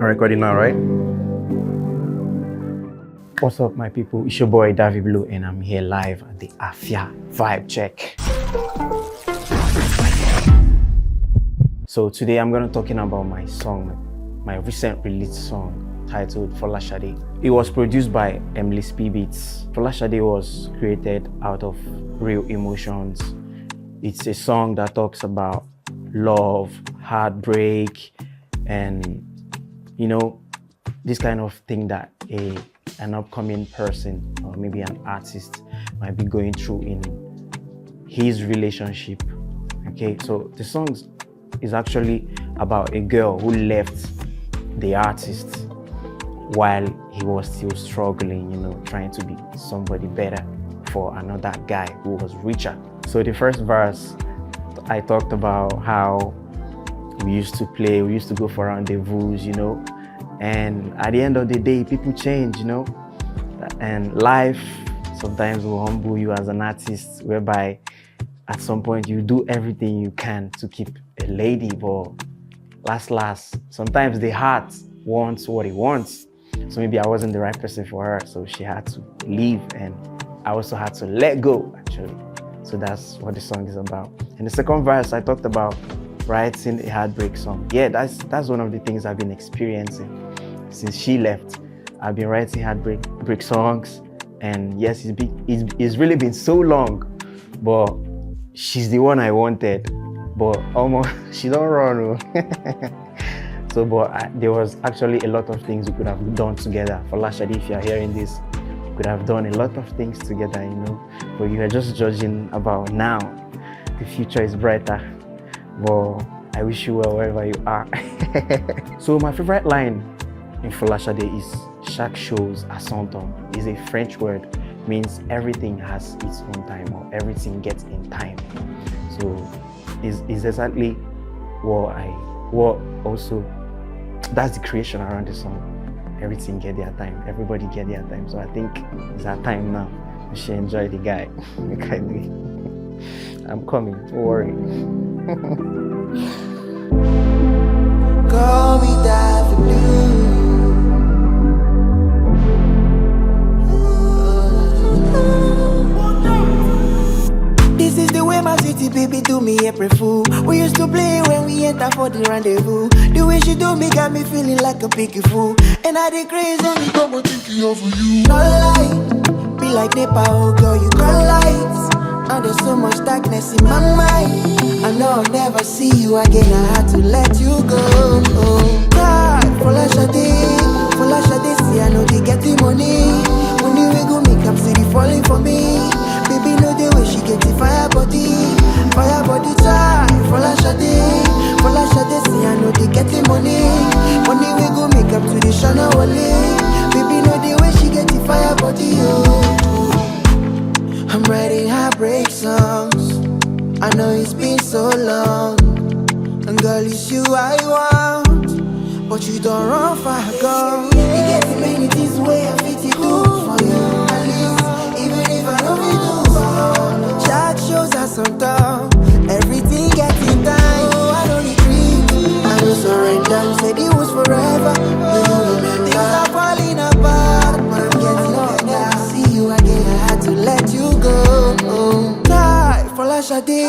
recording now, right? What's up, my people? It's your boy Daviblue, and I'm here live at the Afia Vibe Check. So today I'm gonna talking about my song, my recent released song titled Folashade. It was produced by Emily Beats. Folashade was created out of real emotions. It's a song that talks about love, heartbreak, and this kind of thing that an upcoming person or maybe an artist might be going through in his relationship. Okay, so the song is actually about a girl who left the artist while he was still struggling, trying to be somebody better for another guy who was richer. So the first verse, I talked about how we used to play, we used to go for rendezvous, and at the end of the day, people change, and life sometimes will humble you as an artist, whereby at some point you do everything you can to keep a lady, but last, sometimes the heart wants what it wants. So maybe I wasn't the right person for her, so she had to leave, and I also had to let go, actually. So that's what the song is about. In the second verse, I talked about writing a heartbreak song. Yeah, that's one of the things I've been experiencing since she left. I've been writing heartbreak songs, and yes, it's really been so long, but she's the one I wanted, but almost she don't run. So, but there was actually a lot of things we could have done together. Folashade, if you're hearing this, we could have done a lot of things together, but you are just judging about now. The future is brighter, but I wish you well wherever you are. So my favorite line in Folashade is "Chaque chose a son temps." It's a French word, means everything has its own time, or everything gets in time. So it's exactly that's the creation around the song. Everything get their time, everybody get their time. So I think it's our time now. We should enjoy the guy. I'm coming, don't worry. Call me Daviblue. This is the way my city baby do me April fool. We used to play when we enter for the rendezvous. The way she do me got me feeling like a picky fool. And I did crazy on me, come thinking of you. No lie, be like Nepa, oh girl, you got lights. And there's so much darkness in my mind. I know I'll never see you again, I had to let you go. Oh, God, Folashade, see I know they get the money. Money we go make up, city falling for me. Baby know the way she get the fire body time. Folashade, see I know they get the money. Money we go make up to the Shana Wale. Baby know the way she get the fire body, oh. I'm writing heartbreak songs. I know it's been so long, and girl, it's you I want, but you don't run far, girl. You get the many things where I fit to do for you. At least, even if I don't fit do so. Jack shows us some time. Everything gets in time. Oh, I don't retreat, I don't surrender. Said it was forever. Things are falling apart, but I'm getting better. See you again, I had to let you go. Folashade,